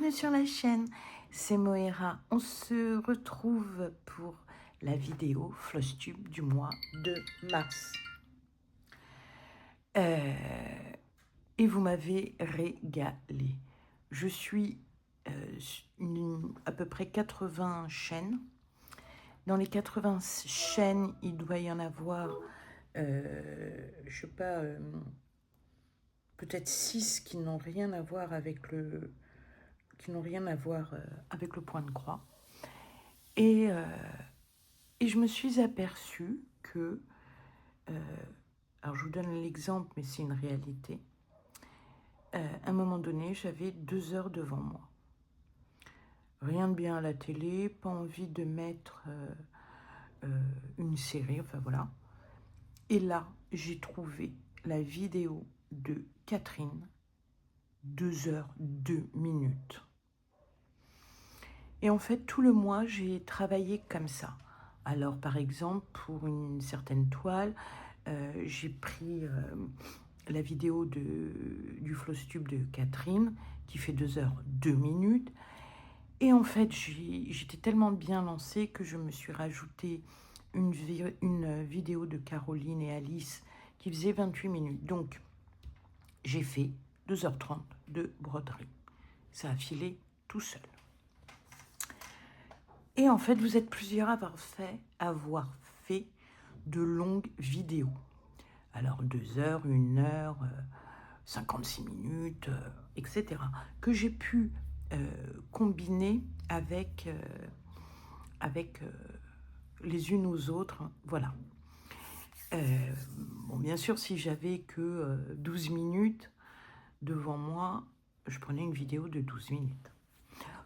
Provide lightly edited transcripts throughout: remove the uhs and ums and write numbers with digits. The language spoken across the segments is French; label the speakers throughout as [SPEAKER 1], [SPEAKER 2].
[SPEAKER 1] bienvenue sur la chaîne, c'est Moira. On se retrouve pour la vidéo Flosstube du mois de mars. Et vous m'avez régalé. Je suis à peu près 80 chaînes. Dans les 80 chaînes, il doit y en avoir, je sais pas, peut-être 6 qui n'ont rien à voir avec le point de croix. Et je me suis aperçue que, alors je vous donne l'exemple, mais c'est une réalité, à un moment donné, j'avais 2 heures devant moi. Rien de bien à la télé, pas envie de mettre une série, enfin voilà. Et là, j'ai trouvé la vidéo de Catherine, 2 heures 2 minutes. Et en fait, tout le mois, j'ai travaillé comme ça. Alors, par exemple, pour une certaine toile, j'ai pris la vidéo du Flosstube de Catherine, qui fait 2 heures 2 minutes. Et en fait, j'étais tellement bien lancée que je me suis rajouté une vidéo de Caroline et Alice qui faisait 28 minutes. Donc, j'ai fait 2h30 de broderie. Ça a filé tout seul. Et en fait, vous êtes plusieurs à avoir fait de longues vidéos. Alors 2 heures, 1 heure, 56 minutes, etc. Que j'ai pu combiner avec les unes aux autres. Voilà. Bon, bien sûr, si j'avais que 12 minutes devant moi, je prenais une vidéo de 12 minutes.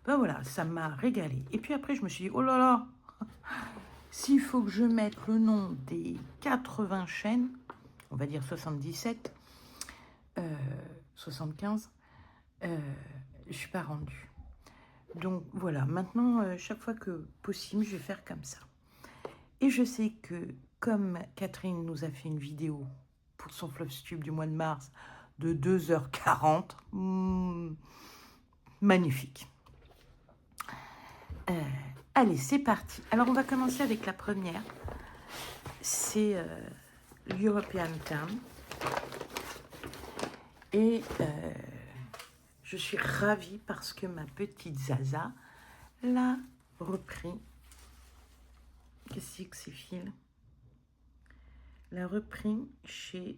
[SPEAKER 1] Ben voilà, ça m'a régalé. Et puis après, je me suis dit, oh là là, s'il faut que je mette le nom des 80 chaînes, on va dire 77, 75, je ne suis pas rendue. Donc voilà, maintenant, chaque fois que possible, je vais faire comme ça. Et je sais que, comme Catherine nous a fait une vidéo pour son Flosstube du mois de mars de 2h40, magnifique. Allez, c'est parti. Alors, on va commencer avec la première. C'est l'European Town. Et je suis ravie parce que ma petite Zaza l'a repris. Qu'est-ce que c'est, fils? L'a repris chez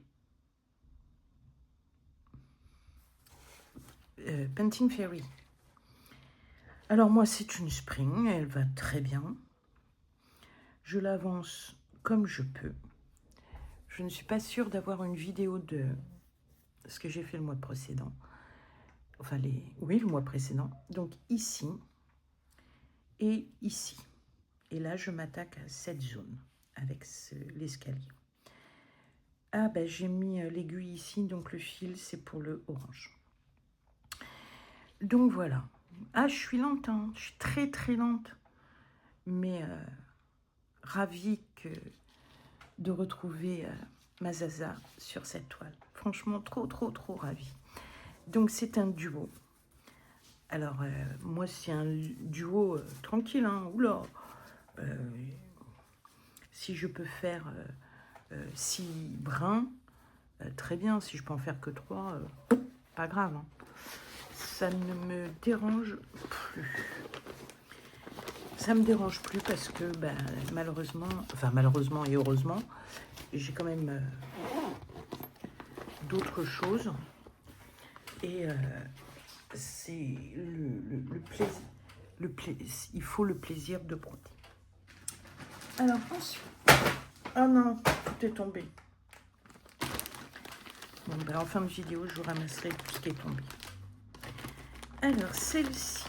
[SPEAKER 1] Painting Fairy. Alors moi, c'est une spring, elle va très bien. Je l'avance comme je peux. Je ne suis pas sûre d'avoir une vidéo de ce que j'ai fait le mois précédent. Enfin, oui, le mois précédent. Donc ici et ici. Et là, je m'attaque à cette zone avec l'escalier. Ah, ben j'ai mis l'aiguille ici, donc le fil, c'est pour le orange. Donc voilà. Ah, je suis lente, hein. Je suis très très lente. Mais ravie de retrouver ma Zaza sur cette toile. Franchement, trop ravie. Donc c'est un duo. Alors, moi, c'est un duo tranquille, hein. Oula. Si je peux faire 6 brins, très bien. Si je peux en faire que 3, pas grave, hein. Ça ne me dérange plus. Ça me dérange plus parce que malheureusement et heureusement, j'ai quand même d'autres choses. Et c'est le plaisir. Il faut le plaisir de broder. Alors ensuite, oh non, tout est tombé. Bon, en fin de vidéo, je vous ramasserai tout ce qui est tombé. Alors celle-ci.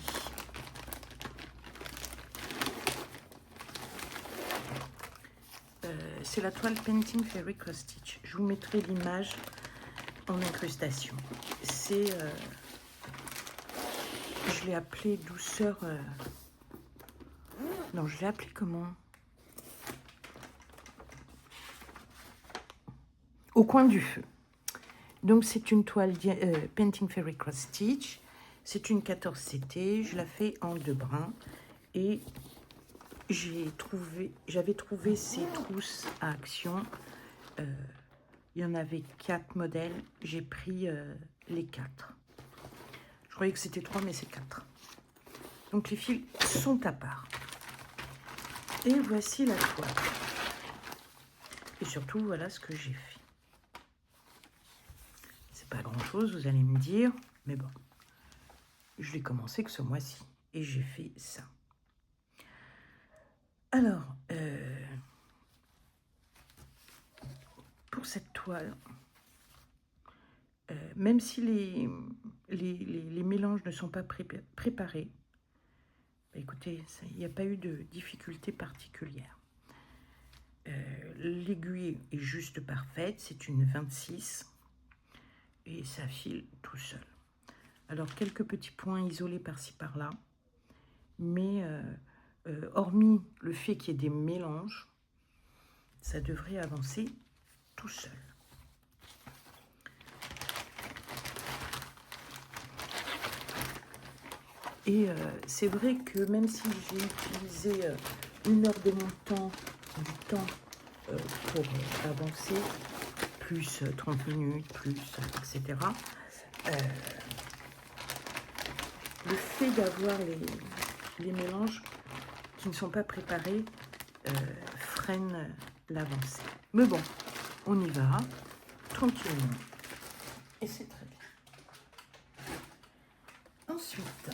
[SPEAKER 1] C'est la toile Painting Fairy Cross Stitch. Je vous mettrai l'image en incrustation. C'est, je l'ai appelé douceur. Non, je l'ai appelé comment? Au coin du feu. Donc c'est une toile Painting Fairy Cross Stitch. C'est une 14CT, je la fais en 2 brins. Et j'avais trouvé ces trousses à Action. Il y en avait 4 modèles, j'ai pris les 4. Je croyais que c'était 3, mais c'est 4. Donc les fils sont à part. Et voici la toile. Et surtout, voilà ce que j'ai fait. C'est pas grand chose, vous allez me dire, mais bon. Je l'ai commencé que ce mois-ci. Et j'ai fait ça. Alors, pour cette toile, même si les mélanges ne sont pas préparés, bah écoutez, il n'y a pas eu de difficulté particulière. L'aiguille est juste parfaite, c'est une 26 et ça file tout seul. Alors, quelques petits points isolés par-ci par-là, mais hormis le fait qu'il y ait des mélanges, ça devrait avancer tout seul. Et c'est vrai que même si j'ai utilisé 1 heure de mon temps, pour avancer, plus 30 minutes, plus, etc., le fait d'avoir les mélanges qui ne sont pas préparés freine l'avancée. Mais bon, on y va tranquillement. Et c'est très bien. Ensuite,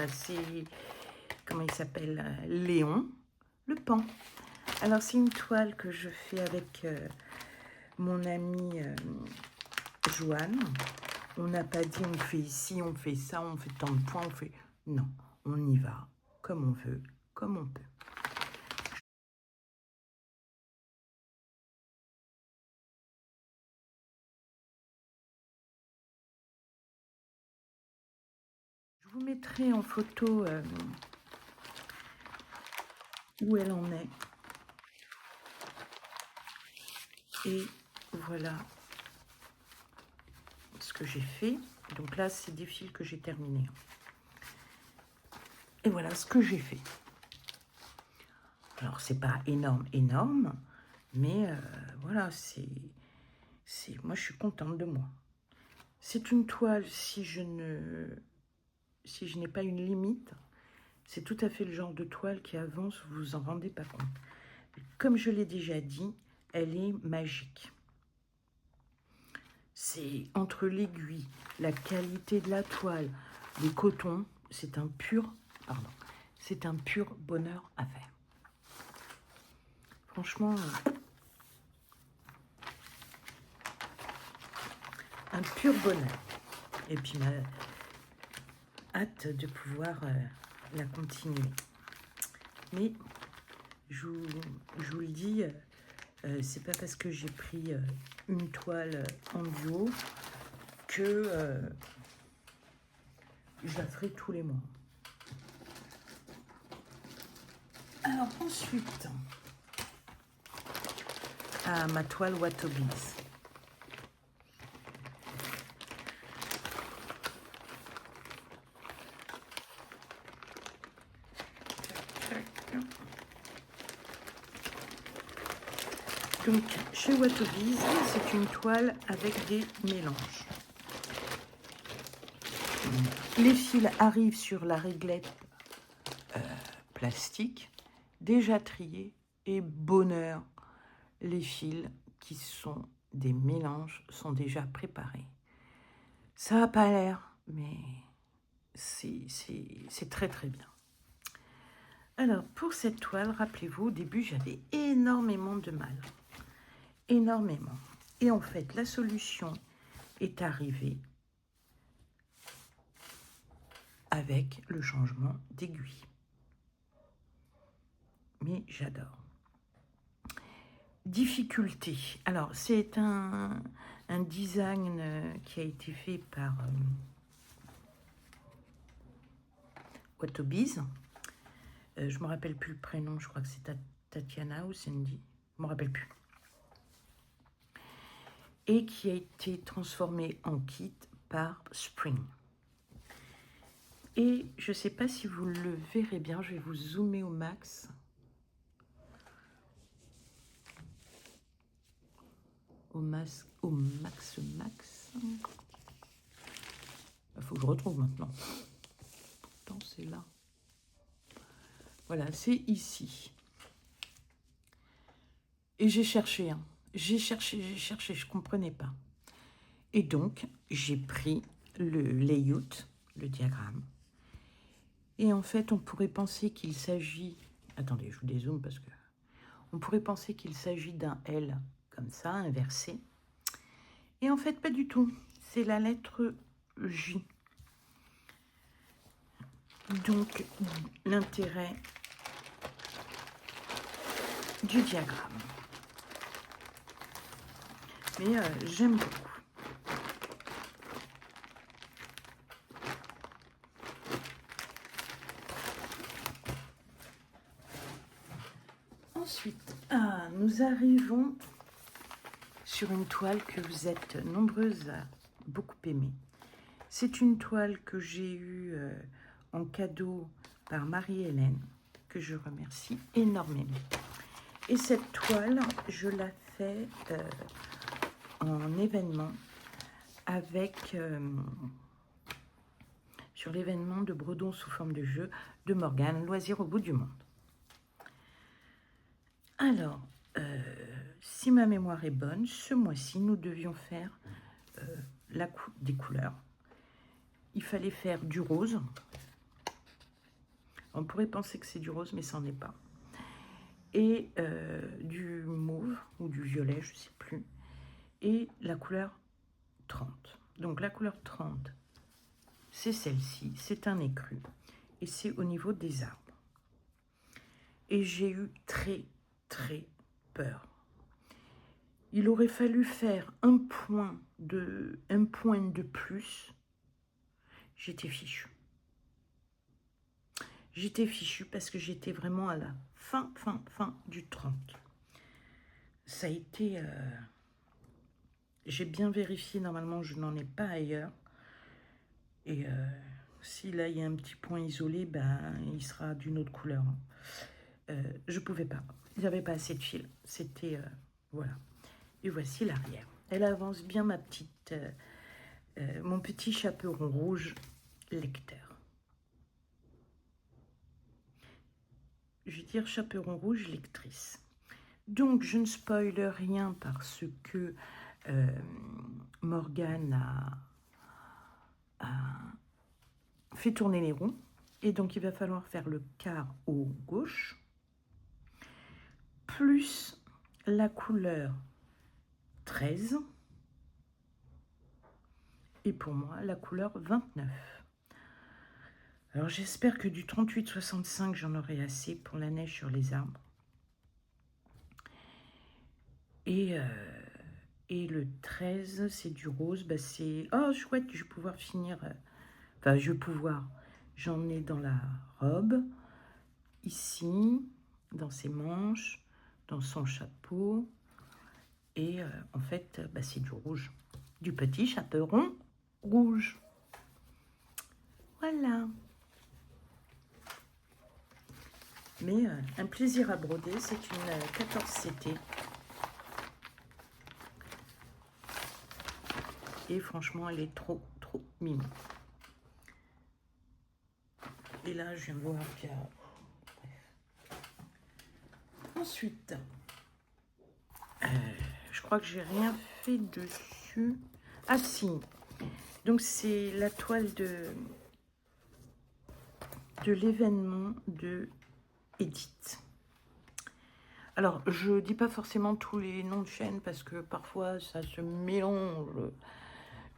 [SPEAKER 1] c'est, comment il s'appelle, Léon, le pan. Alors, c'est une toile que je fais avec mon amie Joanne. On n'a pas dit on fait ici, on fait ça, on fait tant de points, on fait... Non, on y va comme on veut, comme on peut. Je vous mettrai en photo où elle en est. Et voilà ce que j'ai fait. Donc là, c'est des fils que j'ai terminés. Et voilà ce que j'ai fait. Alors, c'est pas énorme, mais voilà, moi, je suis contente de moi. C'est une toile, si je n'ai pas une limite, c'est tout à fait le genre de toile qui avance, vous vous en rendez pas compte. Comme je l'ai déjà dit, elle est magique. C'est entre l'aiguille, la qualité de la toile, les cotons, c'est un pur bonheur à faire. Franchement, un pur bonheur. Et puis, hâte de pouvoir la continuer. Mais, je vous le dis, c'est pas parce que j'ai pris une toile en duo que je la ferai tous les mois. Alors ensuite, ma toile Watobiz. Donc, chez Watobiz, c'est une toile avec des mélanges. Les fils arrivent sur la réglette plastique, déjà triés, et bonheur, les fils qui sont des mélanges sont déjà préparés. Ça n'a pas l'air, mais c'est très très bien. Alors, pour cette toile, rappelez-vous, au début, j'avais énormément de mal. Énormément. Et en fait, la solution est arrivée avec le changement d'aiguille. Mais j'adore. Difficulté. Alors, c'est un design qui a été fait par Watobiz. Je ne me rappelle plus le prénom, je crois que c'est Tatiana ou Cindy. Je ne me rappelle plus. Et qui a été transformé en kit par Spring. Et je ne sais pas si vous le verrez bien, je vais vous zoomer au max. Au max. Il faut que je retrouve maintenant. Pourtant, c'est là. Voilà, c'est ici. Et j'ai cherché, hein. J'ai cherché, je ne comprenais pas. Et donc, j'ai pris le layout, le diagramme. Et en fait, on pourrait penser qu'il s'agit... Attendez, je vous dézoome parce que... On pourrait penser qu'il s'agit d'un L, comme ça, inversé. Et en fait, pas du tout. C'est la lettre J. Donc, l'intérêt du diagramme. Mais j'aime beaucoup. Ensuite, nous arrivons sur une toile que vous êtes nombreuses à beaucoup aimer. C'est une toile que j'ai eue en cadeau par Marie-Hélène, que je remercie énormément. Et cette toile, je la fais en événement avec sur l'événement de Bredon sous forme de jeu de Morgane, Loisirs au bout du monde. Alors, si ma mémoire est bonne, ce mois-ci, nous devions faire des couleurs. Il fallait faire du rose. On pourrait penser que c'est du rose, mais ça n'en est pas. Et du mauve ou du violet, je ne sais plus. Et la couleur 30. Donc la couleur 30, c'est celle-ci. C'est un écru. Et c'est au niveau des arbres. Et j'ai eu très, très peur. Il aurait fallu faire un point de plus. J'étais fichue. J'étais fichue parce que j'étais vraiment à la fin du 30. Ça a été... j'ai bien vérifié, normalement je n'en ai pas ailleurs. Et si là il y a un petit point isolé, ben, il sera d'une autre couleur. Je ne pouvais pas. Il n'y avait pas assez de fil. C'était... voilà. Et voici l'arrière. Elle avance bien ma petite... mon petit chaperon rouge lecteur. Je vais dire chaperon rouge lectrice. Donc, je ne spoile rien parce que Morgane a fait tourner les roues. Et donc, il va falloir faire le quart au gauche, plus la couleur 13, et pour moi, la couleur 29. Alors, j'espère que du 38-65, j'en aurai assez pour la neige sur les arbres. Et le 13, c'est du rose. Bah, c'est... Oh, chouette, je vais pouvoir finir... Enfin, je vais pouvoir... J'en ai dans la robe, ici, dans ses manches, dans son chapeau. Et en fait, bah, c'est du rouge. Du petit chaperon rouge. Voilà. Mais un plaisir à broder, c'est une 14CT. Et franchement, elle est trop mimi. Et là, je viens de voir qu'il y a... Ensuite, je crois que j'ai rien fait dessus. Ah si, donc c'est la toile de l'événement de Edith. Alors, je dis pas forcément tous les noms de chaînes parce que parfois ça se mélange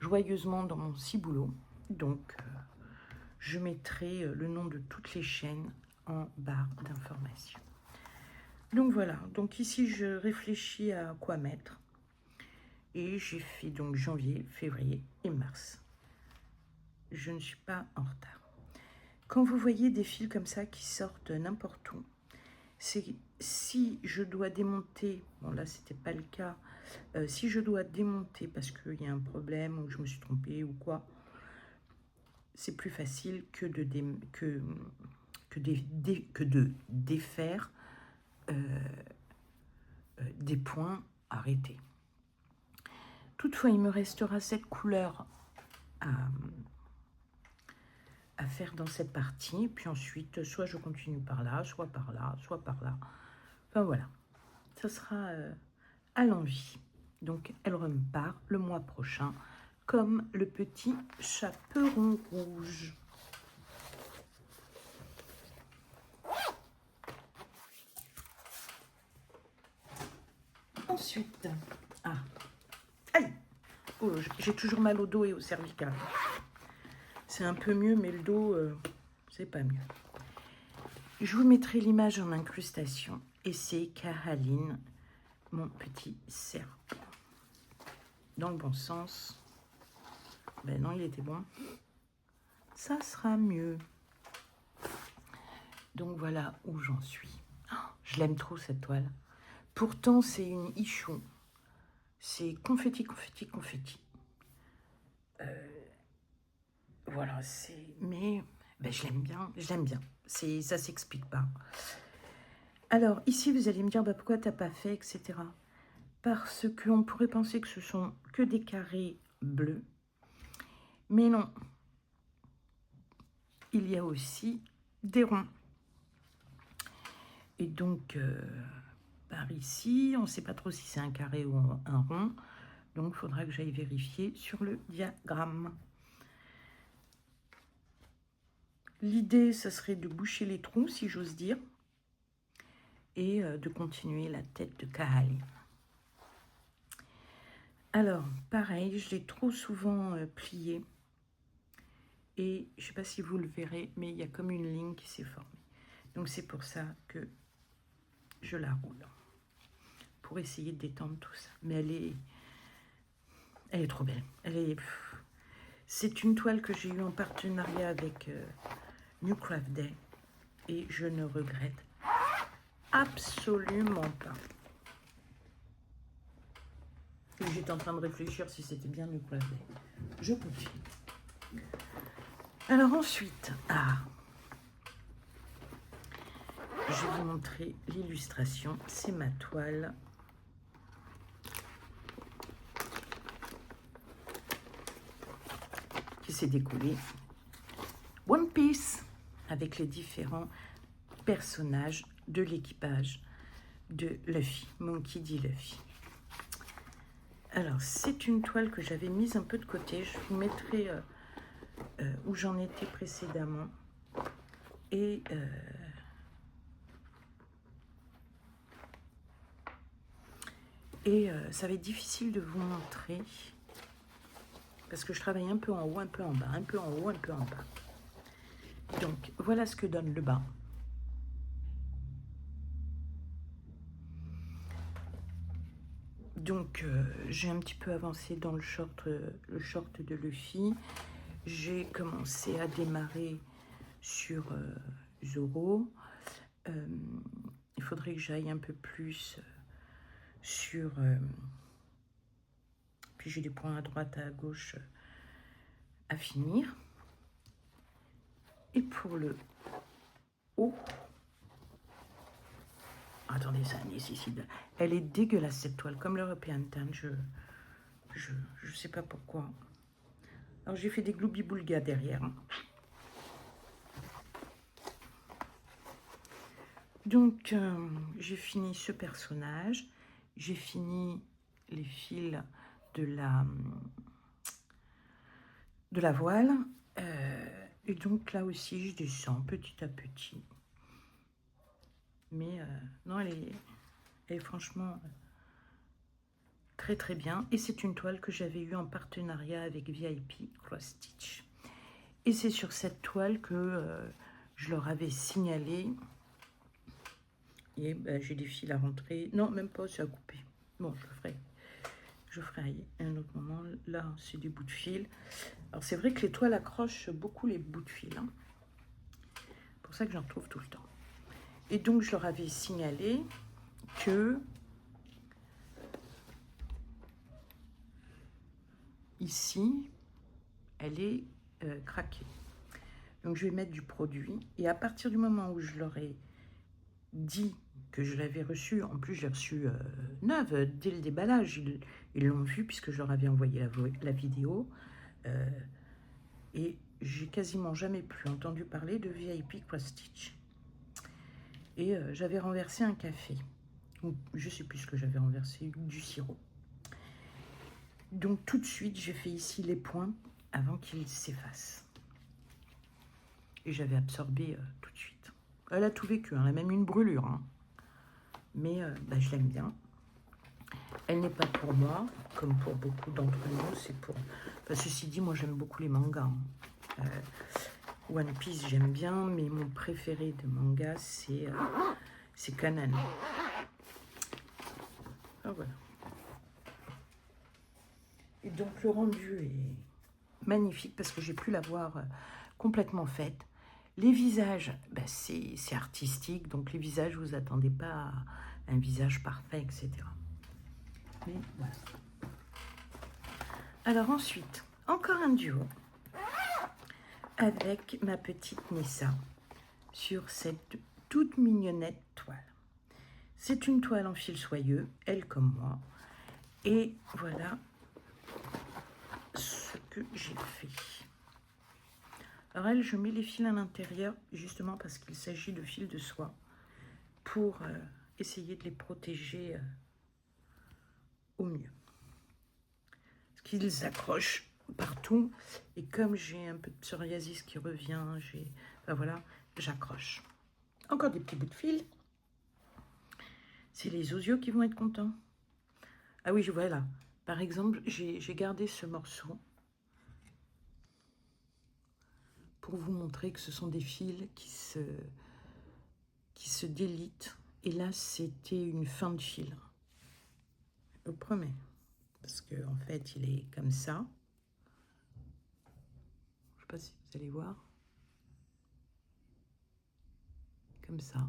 [SPEAKER 1] joyeusement dans mon ciboulot. Donc, je mettrai le nom de toutes les chaînes en barre d'information. Donc voilà, donc ici je réfléchis à quoi mettre. Et j'ai fait donc janvier, février et mars. Je ne suis pas en retard. Quand vous voyez des fils comme ça qui sortent n'importe où, c'est si je dois démonter, bon là c'était pas le cas, si je dois démonter parce qu'il y a un problème ou que je me suis trompée ou quoi, c'est plus facile que de défaire des points arrêtés. Toutefois, il me restera cette couleur à faire dans cette partie, puis ensuite, soit je continue par là, soit par là, soit par là. Enfin voilà, ça sera à l'envie. Donc, elle repart le mois prochain, comme le petit chaperon rouge. Ensuite, aïe, oh, j'ai toujours mal au dos et au cervical. C'est un peu mieux, mais le dos, c'est pas mieux. Je vous mettrai l'image en incrustation. Et c'est Cahaline, mon petit serpent. Dans le bon sens. Ben non, il était bon. Ça sera mieux. Donc voilà où j'en suis. Oh, je l'aime trop cette toile. Pourtant, c'est une ichon. C'est confetti, confetti, confetti. Voilà, c'est... Mais ben, je l'aime bien, ça s'explique pas. Alors, ici, vous allez me dire, bah, pourquoi t'as pas fait, etc. Parce qu'on pourrait penser que ce sont que des carrés bleus. Mais non. Il y a aussi des ronds. Et donc, par ici, on ne sait pas trop si c'est un carré ou un rond. Donc, il faudra que j'aille vérifier sur le diagramme. L'idée, ce serait de boucher les trous, si j'ose dire, et de continuer la tête de Cahaline. Alors, pareil, je l'ai trop souvent plié. Et je ne sais pas si vous le verrez, mais il y a comme une ligne qui s'est formée. Donc, c'est pour ça que je la roule. Pour essayer de détendre tout ça. Mais elle est trop belle. C'est une toile que j'ai eue en partenariat avec New Craft Day. Et je ne regrette absolument pas. J'étais en train de réfléchir si c'était bien New Craft Day. Je confie. Alors ensuite, je vais vous montrer l'illustration. C'est ma toile. Qui s'est découlée. One Piece, avec les différents personnages de l'équipage de Luffy, Monkey D. Luffy. Alors, c'est une toile que j'avais mise un peu de côté. Je vous mettrai où j'en étais précédemment. Et ça va être difficile de vous montrer parce que je travaille un peu en haut, un peu en bas, un peu en haut, un peu en bas. Donc, voilà ce que donne le bas. Donc, j'ai un petit peu avancé dans le short de Luffy. J'ai commencé à démarrer sur Zoro. Il faudrait que j'aille un peu plus sur... puis j'ai des points à droite, à gauche à finir. Et pour le haut... Attendez, ça nécessite... Elle est dégueulasse cette toile, comme l'European Tan. Je sais pas pourquoi. Alors j'ai fait des gloubi-boulga derrière. Donc j'ai fini ce personnage. J'ai fini les fils de la voile. Et donc là aussi je descends petit à petit. Mais non, elle est franchement très très bien. Et c'est une toile que j'avais eue en partenariat avec VIP Cross Stitch. Et c'est sur cette toile que je leur avais signalé. Et ben, j'ai des fils à rentrer. Non, même pas, c'est à couper. Bon, je le ferai. Je ferai à un autre moment. Là, c'est des bouts de fil. Alors, c'est vrai que les toiles accrochent beaucoup les bouts de fil. Hein. C'est pour ça que j'en retrouve tout le temps. Et donc, je leur avais signalé que ici, elle est craquée. Donc je vais mettre du produit. Et à partir du moment où je leur ai dit que je l'avais reçu, en plus j'ai reçu neuve dès le déballage, ils l'ont vu puisque je leur avais envoyé la vidéo. Et j'ai quasiment jamais plus entendu parler de VIP Cross Stitch. Et j'avais renversé un café. Ou je sais plus ce que j'avais renversé, du sirop. Donc tout de suite, j'ai fait ici les points avant qu'ils s'effacent. Et j'avais absorbé tout de suite. Elle a tout vécu, hein, elle a même une brûlure. Hein. Mais bah, je l'aime bien. Elle n'est pas pour moi, comme pour beaucoup d'entre nous. C'est pour... Enfin, ceci dit, moi j'aime beaucoup les mangas. Hein. One Piece, j'aime bien, mais mon préféré de manga, c'est Conan. Ah, voilà. Et donc le rendu est magnifique parce que j'ai pu l'avoir complètement faite. Les visages, bah, c'est artistique, donc les visages, vous attendez pas à un visage parfait, etc. Mais voilà. Alors ensuite, encore un duo avec ma petite Nessa sur cette toute mignonnette toile. C'est une toile en fil soyeux, elle comme moi. Et voilà ce que j'ai fait. Alors elle, je mets les fils à l'intérieur justement parce qu'il s'agit de fils de soie pour essayer de les protéger au mieux. Parce qu'ils accrochent partout et comme j'ai un peu de psoriasis qui revient, ben voilà, j'accroche. Encore des petits bouts de fil. C'est les osios qui vont être contents. Ah oui, je vois là. Par exemple, j'ai gardé ce morceau pour vous montrer que ce sont des fils qui se délitent. Et là, c'était une fin de fil. Je vous promets. Parce qu'en fait, il est comme ça. Je ne sais pas si vous allez voir. Comme ça.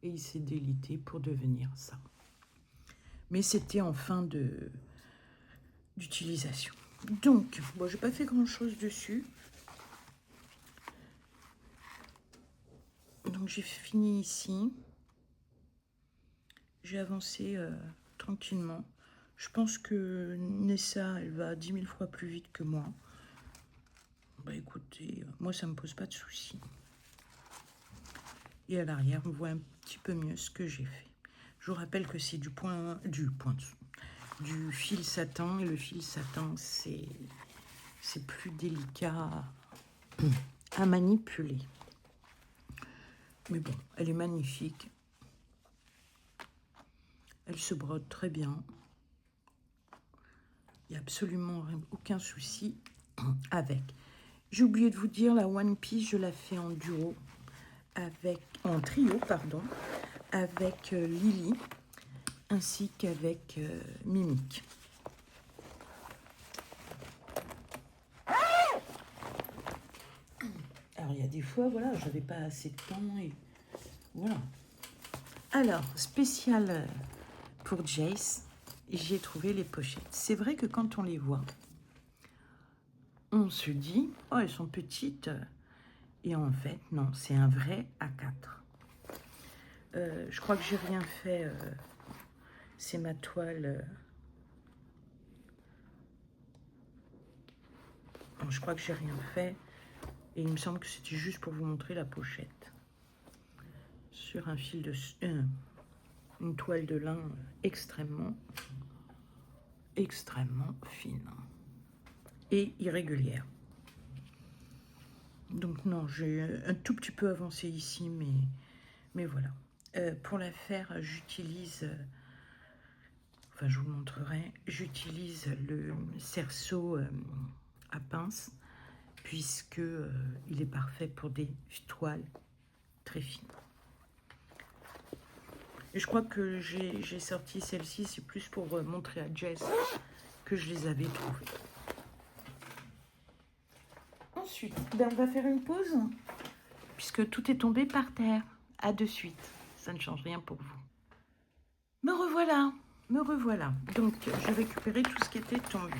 [SPEAKER 1] Et il s'est délité pour devenir ça. Mais c'était en fin d'utilisation. Donc, bon, j'ai pas fait grand-chose dessus. Donc, j'ai fini ici. J'ai avancé tranquillement. Je pense que Nessa, elle va 10 000 fois plus vite que moi. Bah écoutez, moi, ça me pose pas de soucis. Et à l'arrière, on voit un petit peu mieux ce que j'ai fait. Je vous rappelle que c'est du fil satin. Et le fil satin, c'est plus délicat à manipuler. Mais bon, elle est magnifique. Elle se brode très bien. Il n'y a absolument aucun souci avec. J'ai oublié de vous dire, la One Piece, je la fais en duo, en trio, pardon, avec Lily, ainsi qu'avec Mimique. Alors, il y a des fois, voilà, je n'avais pas assez de temps, et voilà. Alors, spécial pour Jace, j'ai trouvé les pochettes. C'est vrai que quand on les voit, on se dit, oh, elles sont petites. Et en fait, non, c'est un vrai A4. Je crois que j'ai rien fait. C'est ma toile. Non, je crois que j'ai rien fait. Et il me semble que c'était juste pour vous montrer la pochette. Sur un fil de... une toile de lin extrêmement fine. Et irrégulière. Donc non, j'ai un tout petit peu avancé ici, mais voilà. Pour la faire, j'utilise... enfin, je vous montrerai. J'utilise le cerceau à pince, puisque il est parfait pour des toiles très fines. Et je crois que j'ai sorti celle-ci, c'est plus pour montrer à Jess que je les avais trouvées. Ensuite, ben on va faire une pause, puisque tout est tombé par terre. À de suite, ça ne change rien pour vous. Me revoilà. Donc, j'ai récupéré tout ce qui était tombé.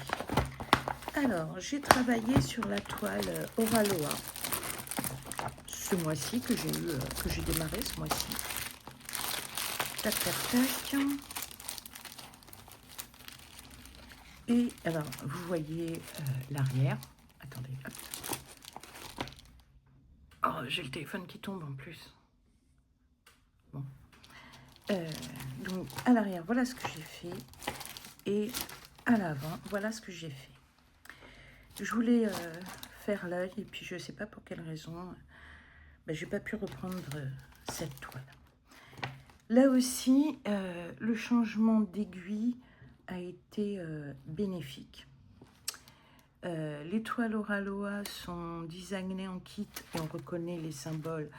[SPEAKER 1] Alors, j'ai travaillé sur la toile Oraloa. ce mois-ci, que j'ai démarré ce mois-ci. Tac, tac, tac. Et alors, vous voyez l'arrière. Attendez, hop. Oh, j'ai le téléphone qui tombe en plus. Bon. Donc, à l'arrière, voilà ce que j'ai fait. Et à l'avant, voilà ce que j'ai fait. Je voulais faire l'œil, et puis je ne sais pas pour quelle raison, ben, je n'ai pas pu reprendre cette toile. Là aussi, le changement d'aiguille a été bénéfique. Les toiles Oraloa sont designées en kit et on reconnaît les symboles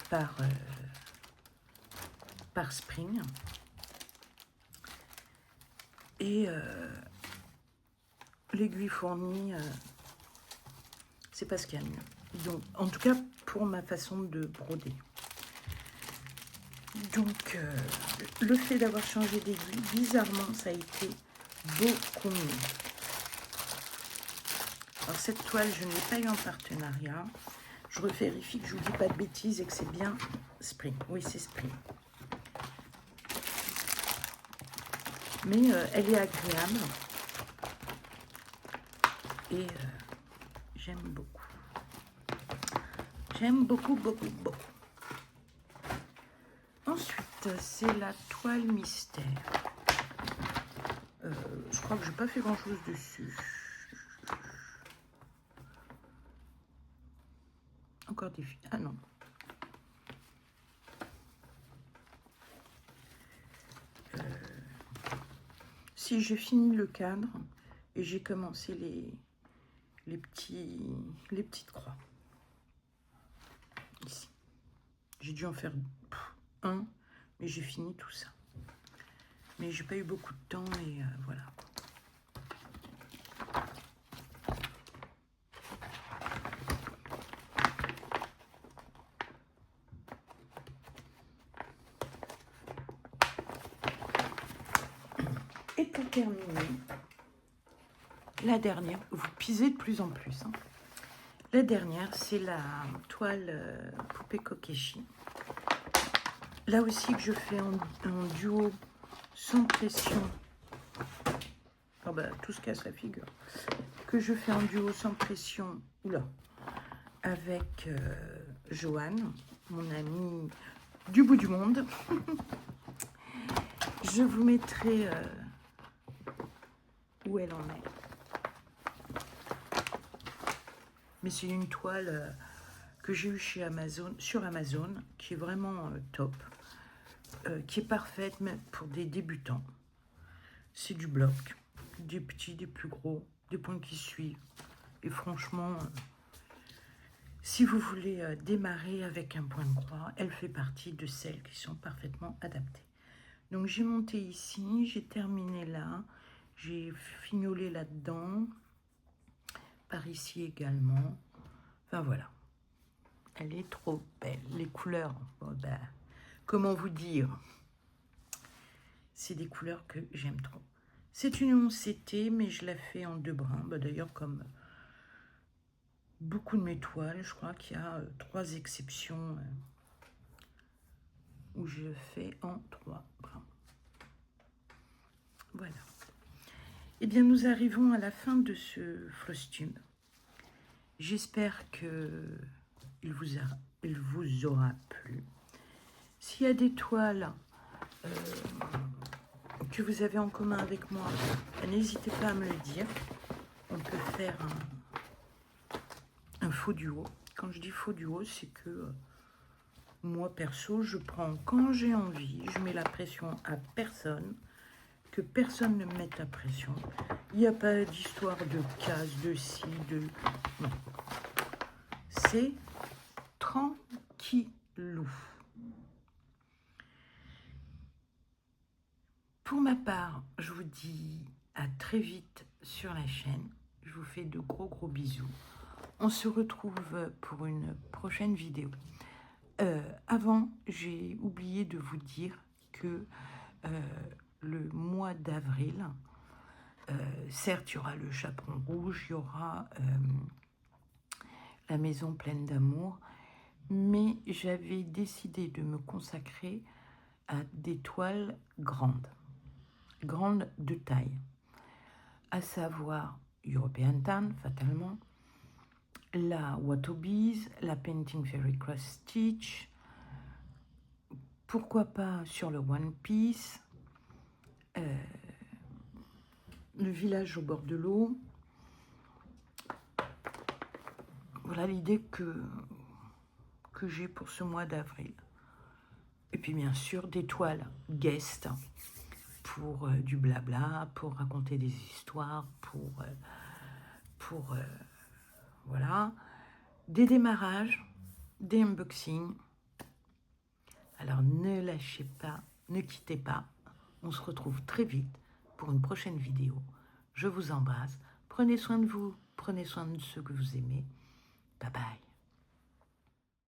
[SPEAKER 1] par Spring. Et l'aiguille fournie, c'est pas ce qu'il y a de mieux. Donc, en tout cas, pour ma façon de broder. Donc, le fait d'avoir changé d'aiguille, bizarrement, ça a été beaucoup mieux. Alors, cette toile, je ne l'ai pas eu en partenariat. Je revérifie que je ne vous dis pas de bêtises et que c'est bien Spring. Oui, c'est Spring. Mais elle est agréable. Et j'aime beaucoup. J'aime beaucoup, beaucoup, beaucoup. Ensuite, c'est la toile mystère. Je crois que je n'ai pas fait grand-chose dessus. Encore des filles. Ah non. Si j'ai fini le cadre et j'ai commencé les petites croix. Ici. J'ai dû en faire un, mais j'ai fini tout ça. Mais j'ai pas eu beaucoup de temps et voilà. Et pour terminer, la dernière, vous pisez de plus en plus. Hein. La dernière, c'est la toile poupée Kokeshi. Là aussi que je fais en duo sans pression. Oh bah, tout se casse la figure. Que je fais en duo sans pression, oula, avec Joanne, mon amie du bout du monde. Je vous mettrai où elle en est. Mais c'est une toile que j'ai eue chez Amazon, sur Amazon, qui est vraiment top, qui est parfaite même pour des débutants. C'est du bloc, des petits, des plus gros, des points qui suivent. Et franchement, si vous voulez démarrer avec un point de croix, elle fait partie de celles qui sont parfaitement adaptées. Donc j'ai monté ici, j'ai terminé là, j'ai fignolé là-dedans, par ici également. Enfin voilà, elle est trop belle. Les couleurs, bon, ben, comment vous dire, c'est des couleurs que j'aime trop. C'est une 11 CT, mais je la fais en 2 brins. Ben, d'ailleurs, comme beaucoup de mes toiles, je crois qu'il y a 3 exceptions où je fais en 3 brins. Voilà. Eh bien, nous arrivons à la fin de ce Frostube. J'espère qu'il vous aura plu. S'il y a des toiles que vous avez en commun avec moi, n'hésitez pas à me le dire. On peut faire un faux duo. Quand je dis faux duo, c'est que moi, perso, je prends quand j'ai envie. Je mets la pression à personne. Que personne ne me mette la pression. Il n'y a pas d'histoire de casse, de ci, de... Non. C'est tranquillou. Pour ma part, je vous dis à très vite sur la chaîne. Je vous fais de gros bisous. On se retrouve pour une prochaine vidéo. Avant, j'ai oublié de vous dire que le mois d'avril, certes, il y aura le chaperon rouge, il y aura la maison pleine d'amour, mais j'avais décidé de me consacrer à des toiles grandes de taille, à savoir European Tan, fatalement, la Watobies, la Painting Fairy Cross Stitch, pourquoi pas sur le One Piece, le village au bord de l'eau. Voilà l'idée que j'ai pour ce mois d'avril. Et puis bien sûr des toiles guest pour du blabla, pour raconter des histoires, voilà, des démarrages, des unboxings. Alors ne lâchez pas, ne quittez pas. On se retrouve très vite pour une prochaine vidéo. Je vous embrasse. Prenez soin de vous, prenez soin de ceux que vous aimez. Bye bye.